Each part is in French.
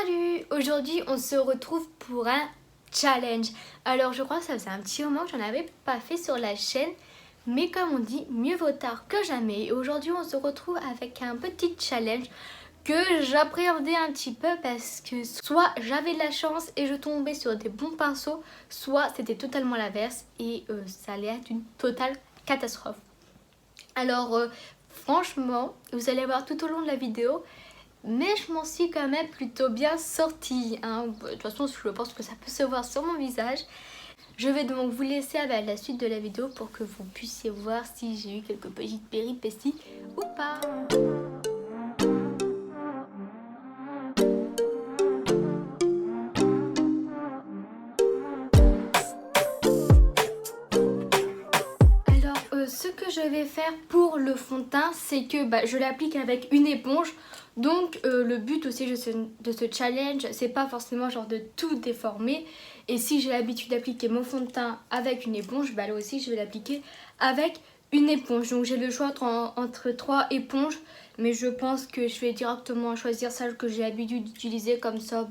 Salut! Aujourd'hui on se retrouve pour un challenge. Alors je crois que ça faisait un petit moment que j'en avais pas fait sur la chaîne. Mais comme on dit, mieux vaut tard que jamais. Et aujourd'hui on se retrouve avec un petit challenge que j'appréhendais un petit peu parce que soit j'avais de la chance et je tombais sur des bons pinceaux, soit c'était totalement l'inverse et ça allait être une totale catastrophe. Alors franchement, vous allez voir tout au long de la vidéo, mais je m'en suis quand même plutôt bien sortie, hein. De toute façon, je pense que ça peut se voir sur mon visage. Je vais donc vous laisser avec la suite de la vidéo pour que vous puissiez voir si j'ai eu quelques petites péripéties ou pas. Ce que je vais faire pour le fond de teint, c'est que je l'applique avec une éponge. Donc le but aussi de ce challenge, c'est pas forcément genre de tout déformer. Et si j'ai l'habitude d'appliquer mon fond de teint avec une éponge, là aussi je vais l'appliquer avec une éponge. Donc j'ai le choix entre 3 éponges, mais je pense que je vais directement choisir celle que j'ai l'habitude d'utiliser, comme ça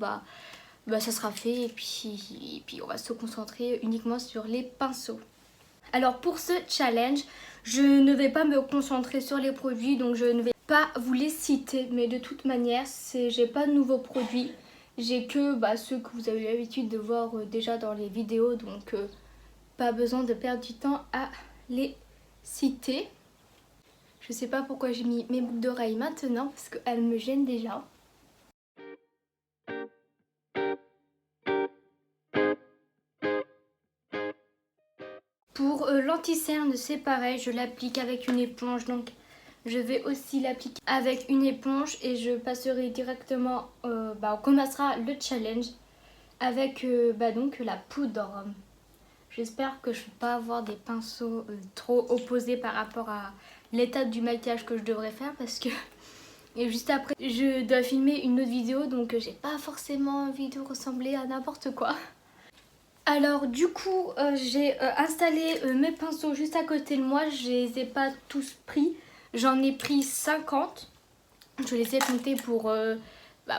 ça sera fait. Et puis on va se concentrer uniquement sur les pinceaux. Alors pour ce challenge, je ne vais pas me concentrer sur les produits, donc je ne vais pas vous les citer. Mais de toute manière, j'ai pas de nouveaux produits. J'ai que ceux que vous avez l'habitude de voir déjà dans les vidéos, donc pas besoin de perdre du temps à les citer. Je sais pas pourquoi j'ai mis mes boucles d'oreilles maintenant, parce qu'elles me gênent déjà. Pour l'anti-cerne, c'est pareil, je l'applique avec une éponge, donc je vais aussi l'appliquer avec une éponge et je passerai directement, on commencera le challenge avec donc la poudre. J'espère que je ne vais pas avoir des pinceaux trop opposés par rapport à l'étape du maquillage que je devrais faire, parce que et juste après je dois filmer une autre vidéo, donc j'ai pas forcément envie de ressembler à n'importe quoi. Alors du coup j'ai installé mes pinceaux juste à côté de moi. Je les ai pas tous pris, j'en ai pris 50. Je les ai comptés pour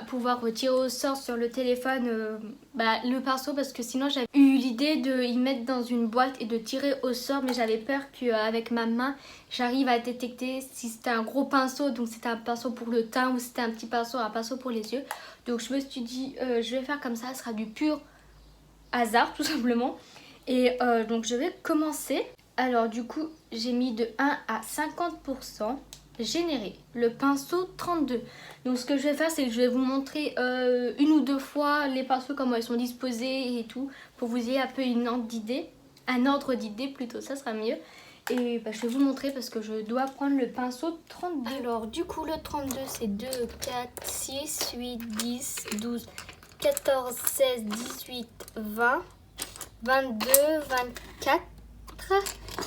pouvoir tirer au sort sur le téléphone le pinceau, parce que sinon j'avais eu l'idée de y mettre dans une boîte et de tirer au sort, mais j'avais peur qu'avec ma main j'arrive à détecter si c'était un gros pinceau, donc c'était un pinceau pour le teint, ou si c'était un petit pinceau, un pinceau pour les yeux. Donc je me suis dit je vais faire comme ça, ce sera du pur hasard tout simplement. Et donc je vais commencer. Alors du coup j'ai mis de 1 à 50% généré, le pinceau 32. Donc ce que je vais faire, c'est que je vais vous montrer une ou deux fois les pinceaux, comment ils sont disposés et tout, pour vous ayez un peu un ordre d'idée plutôt, ça sera mieux. Et je vais vous montrer parce que je dois prendre le pinceau 32. Alors du coup le 32 c'est 2, 4, 6, 8, 10, 12, 14, 16, 18, 20, 22, 24,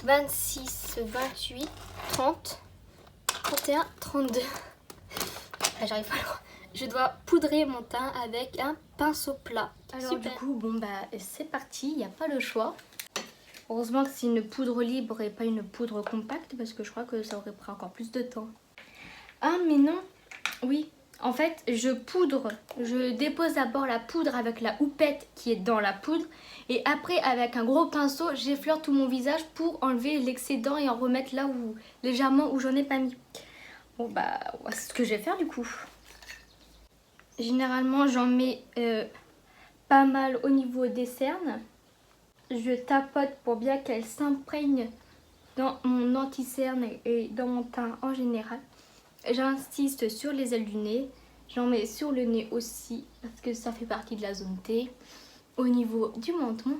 26, 28, 30, 31, 32. J'arrive pas à le voir. Je dois poudrer mon teint avec un pinceau plat. Alors super. Du coup, c'est parti, il n'y a pas le choix. Heureusement que c'est une poudre libre et pas une poudre compacte, parce que je crois que ça aurait pris encore plus de temps. Ah mais non, oui. En fait, je dépose d'abord la poudre avec la houppette qui est dans la poudre. Et après, avec un gros pinceau, j'effleure tout mon visage pour enlever l'excédent et en remettre là où légèrement où j'en ai pas mis. Bon c'est ce que je vais faire du coup. Généralement, j'en mets pas mal au niveau des cernes. Je tapote pour bien qu'elles s'imprègnent dans mon anti-cerne et dans mon teint en général. J'insiste sur les ailes du nez, j'en mets sur le nez aussi parce que ça fait partie de la zone T, au niveau du menton.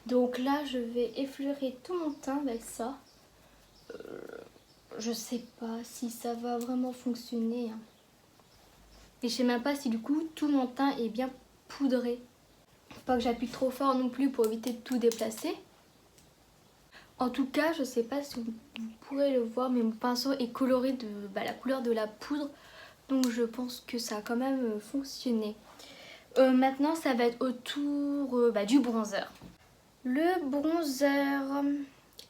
Donc là je vais effleurer tout mon teint avec ça. Je sais pas si ça va vraiment fonctionner, hein. Et je sais même pas si du coup tout mon teint est bien poudré. Faut pas que j'appuie trop fort non plus pour éviter de tout déplacer. En tout cas, je sais pas si vous pourrez le voir, mais mon pinceau est coloré de la couleur de la poudre. Donc je pense que ça a quand même fonctionné. Maintenant, ça va être au tour du bronzer. Le bronzer,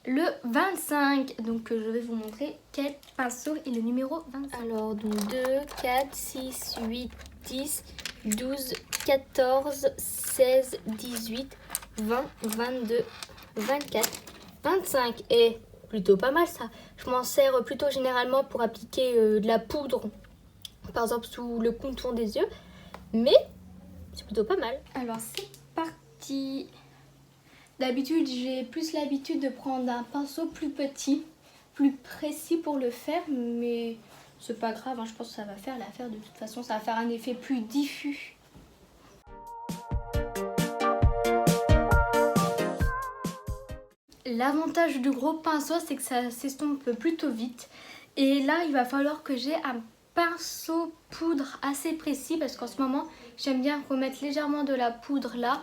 le 25. Donc je vais vous montrer quel pinceau est le numéro 25. Alors donc 2, 4, 6, 8, 10, 12, 14, 16, 18, 20, 22, 24, 25. Et plutôt pas mal ça. Je m'en sers plutôt généralement pour appliquer de la poudre, par exemple sous le contour des yeux. Mais c'est plutôt pas mal. Alors c'est parti. D'habitude, j'ai plus l'habitude de prendre un pinceau plus petit, plus précis pour le faire, mais c'est pas grave, hein, je pense que ça va faire l'affaire de toute façon, ça va faire un effet plus diffus. L'avantage du gros pinceau, c'est que ça s'estompe plutôt vite. Et là, il va falloir que j'ai un pinceau poudre assez précis, parce qu'en ce moment, j'aime bien remettre légèrement de la poudre là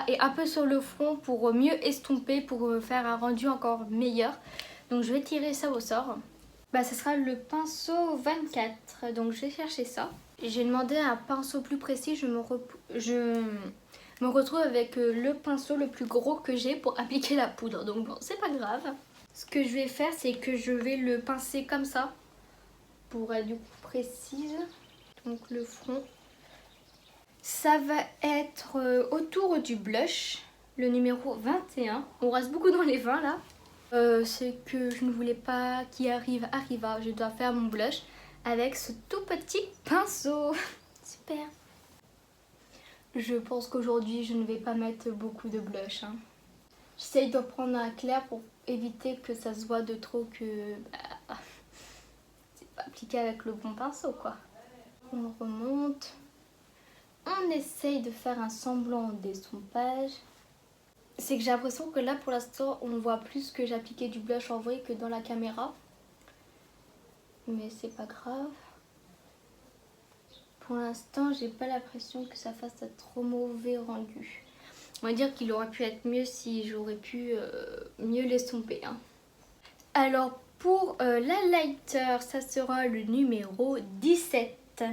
et un peu sur le front pour mieux estomper, pour faire un rendu encore meilleur. Donc je vais tirer ça au sort. Ce sera le pinceau 24, donc je vais chercher ça. J'ai demandé un pinceau plus précis, je me retrouve avec le pinceau le plus gros que j'ai pour appliquer la poudre. Donc bon, c'est pas grave. Ce que je vais faire, c'est que je vais le pincer comme ça pour être du coup précise. Donc le front. Ça va être autour du blush, le numéro 21. On reste beaucoup dans les 20 là. C'est que je ne voulais pas qu'il arriva. Je dois faire mon blush avec ce tout petit pinceau. Super. Je pense qu'aujourd'hui, je ne vais pas mettre beaucoup de blush. J'essaye de prendre un clair pour éviter que ça se voit de trop, que c'est pas appliqué avec le bon pinceau quoi. On remonte. On essaye de faire un semblant d'estompage. C'est que j'ai l'impression que là pour l'instant on voit plus que j'ai appliqué du blush en vrai que dans la caméra. Mais c'est pas grave. Pour l'instant j'ai pas l'impression que ça fasse un trop mauvais rendu. On va dire qu'il aurait pu être mieux si j'aurais pu mieux l'estomper. Alors pour l'highlighter, ça sera le numéro 17.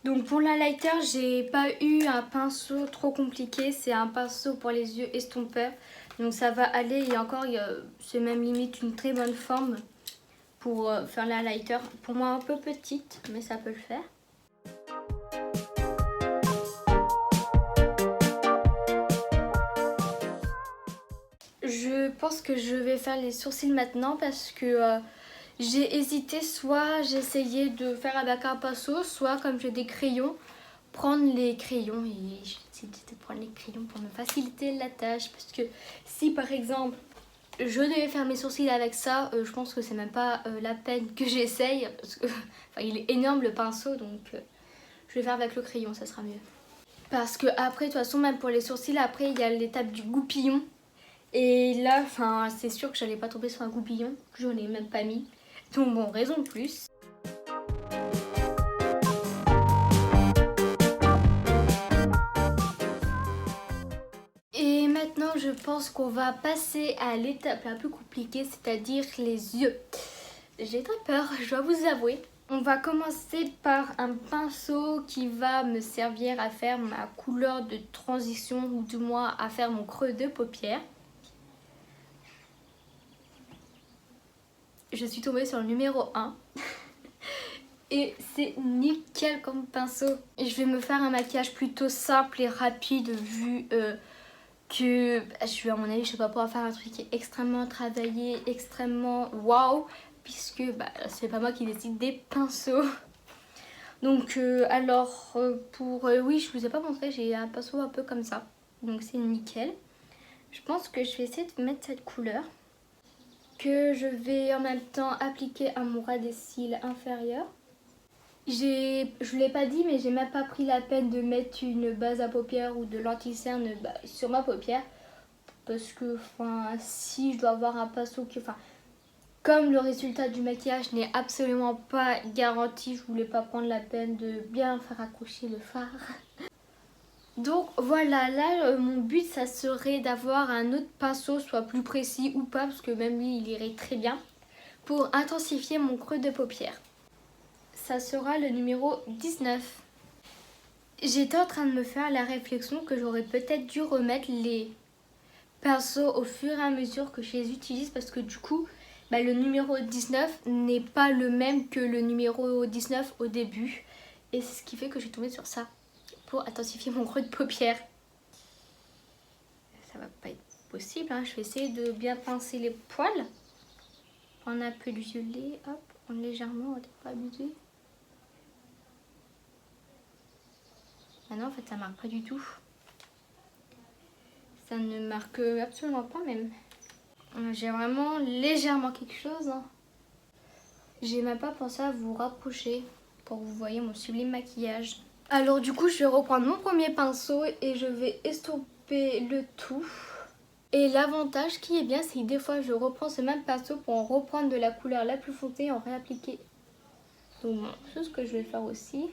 Donc pour l'highlighter, j'ai pas eu un pinceau trop compliqué, c'est un pinceau pour les yeux estompeur. Donc ça va aller, et encore c'est même limite une très bonne forme pour faire l'highlighter. Pour moi un peu petite, mais ça peut le faire. Je pense que je vais faire les sourcils maintenant parce que j'ai hésité, soit j'essayais de faire avec un pinceau, soit comme j'ai des crayons, prendre les crayons, et j'ai décidé de prendre les crayons pour me faciliter la tâche, parce que si par exemple je devais faire mes sourcils avec ça, je pense que c'est même pas la peine que j'essaye, parce que il est énorme le pinceau, donc je vais faire avec le crayon, ça sera mieux. Parce que après, de toute façon, même pour les sourcils, après il y a l'étape du goupillon, et là c'est sûr que j'allais pas tomber sur un goupillon, que je n'ai même pas mis, donc bon, raison de plus. Et maintenant, je pense qu'on va passer à l'étape la plus compliquée, c'est-à-dire les yeux. J'ai très peur, je dois vous avouer. On va commencer par un pinceau qui va me servir à faire ma couleur de transition, ou du moins à faire mon creux de paupière. Je suis tombée sur le numéro 1. Et c'est nickel comme pinceau. Et je vais me faire un maquillage plutôt simple et rapide vu que à mon avis je vais pas pouvoir faire un truc qui est extrêmement travaillé, extrêmement waouh, puisque c'est pas moi qui décide des pinceaux. Donc oui, je vous ai pas montré, j'ai un pinceau un peu comme ça, donc c'est nickel. Je pense que je vais essayer de mettre cette couleur, que je vais en même temps appliquer à mon ras des cils inférieur. Je l'ai pas dit, mais j'ai même pas pris la peine de mettre une base à paupières ou de l'anti-cerne sur ma paupière, parce que si je dois avoir un pinceau qui, comme le résultat du maquillage n'est absolument pas garanti, je voulais pas prendre la peine de bien faire accrocher le fard. Donc voilà, là mon but ça serait d'avoir un autre pinceau, soit plus précis ou pas, parce que même lui il irait très bien, pour intensifier mon creux de paupière. Ça sera le numéro 19. J'étais en train de me faire la réflexion que j'aurais peut-être dû remettre les pinceaux au fur et à mesure que je les utilise, parce que du coup le numéro 19 n'est pas le même que le numéro 19 au début. Et c'est ce qui fait que je suis tombée sur ça pour intensifier mon creux de paupière. Ça va pas être possible, hein. Je vais essayer de bien pincer les poils. On a un peu de violet, hop, on légèrement, on va peut-être pas abuser. Ah non, en fait ça marque pas du tout. Ça ne marque absolument pas même. J'ai vraiment légèrement quelque chose, hein. J'ai même pas pensé à vous rapprocher pour que vous voyez mon sublime maquillage. Alors du coup je vais reprendre mon premier pinceau et je vais estomper le tout. Et l'avantage qui est bien, c'est que des fois je reprends ce même pinceau pour en reprendre de la couleur la plus foncée et en réappliquer. Donc bon, c'est ce que je vais faire aussi.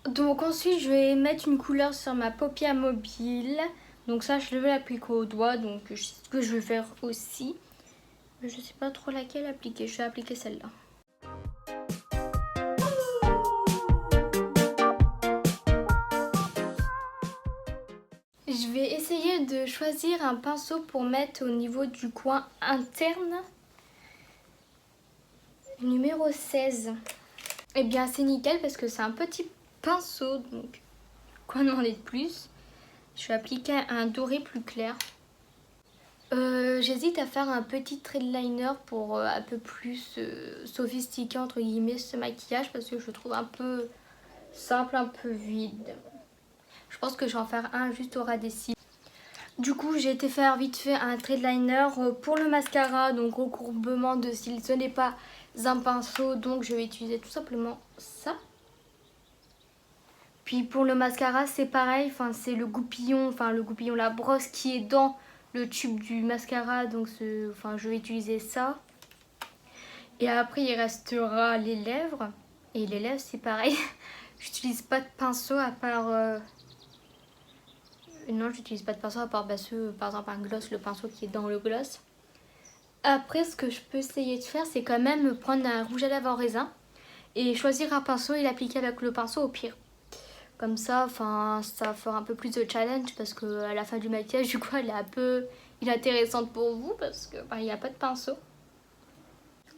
Donc ensuite je vais mettre une couleur sur ma paupière mobile. Donc ça je vais l'appliquer au doigt, donc c'est ce que je vais faire aussi. Mais je sais pas trop laquelle appliquer, je vais appliquer celle-là. Je vais essayer de choisir un pinceau pour mettre au niveau du coin interne. Numéro 16. Et bien c'est nickel parce que c'est un petit pinceau, donc quoi demander de plus. Je vais appliquer un doré plus clair. J'hésite à faire un petit trait de liner pour un peu plus sophistiquer entre guillemets ce maquillage parce que je le trouve un peu simple, un peu vide. Je pense que je vais en faire un juste au ras des cils. Du coup j'ai été faire vite fait un trait de liner pour le mascara, donc recourbement de cils. Ce n'est pas un pinceau, donc je vais utiliser tout simplement ça. Puis pour le mascara c'est pareil, c'est le goupillon, la brosse qui est dans le tube du mascara, donc je vais utiliser ça. Et après il restera les lèvres, et les lèvres c'est pareil. J'utilise pas de pinceau à part non, j'utilise pas de pinceau à part par exemple un gloss, le pinceau qui est dans le gloss. Après ce que je peux essayer de faire, c'est quand même prendre un rouge à lèvres en raisin et choisir un pinceau et l'appliquer avec le pinceau au pire. Comme ça, ça fera un peu plus de challenge parce que à la fin du maquillage, du coup, elle est un peu inintéressante pour vous parce que il n'y a pas de pinceau.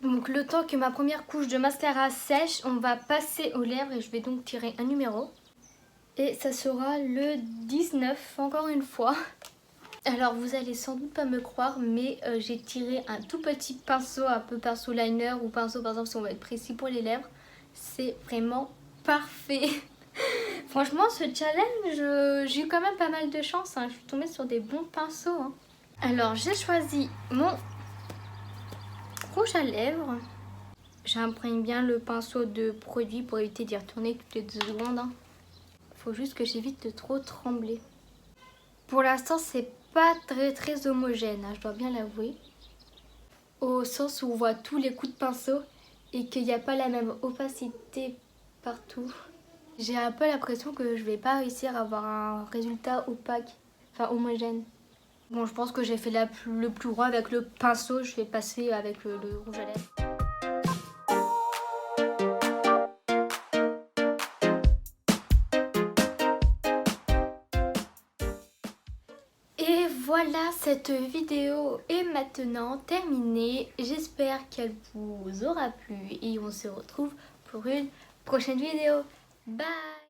Donc le temps que ma première couche de mascara sèche, on va passer aux lèvres et je vais donc tirer un numéro. Et ça sera le 19, encore une fois. Alors vous allez sans doute pas me croire, mais j'ai tiré un tout petit pinceau, un peu pinceau liner ou pinceau par exemple si on va être précis pour les lèvres. C'est vraiment parfait. Franchement, ce challenge, j'ai eu quand même pas mal de chance, hein. Je suis tombée sur des bons pinceaux, hein. Alors, j'ai choisi mon rouge à lèvres. J'imprègne bien le pinceau de produit pour éviter d'y retourner toutes les 2 secondes, hein. Faut juste que j'évite de trop trembler. Pour l'instant, c'est pas très homogène, hein, je dois bien l'avouer. Au sens où on voit tous les coups de pinceau et qu'il n'y a pas la même opacité partout. J'ai un peu l'impression que je vais pas réussir à avoir un résultat opaque, homogène. Bon, je pense que j'ai fait le plus gros avec le pinceau, je vais passer avec le rouge à lèvres. Et voilà, cette vidéo est maintenant terminée. J'espère qu'elle vous aura plu et on se retrouve pour une prochaine vidéo. Bye!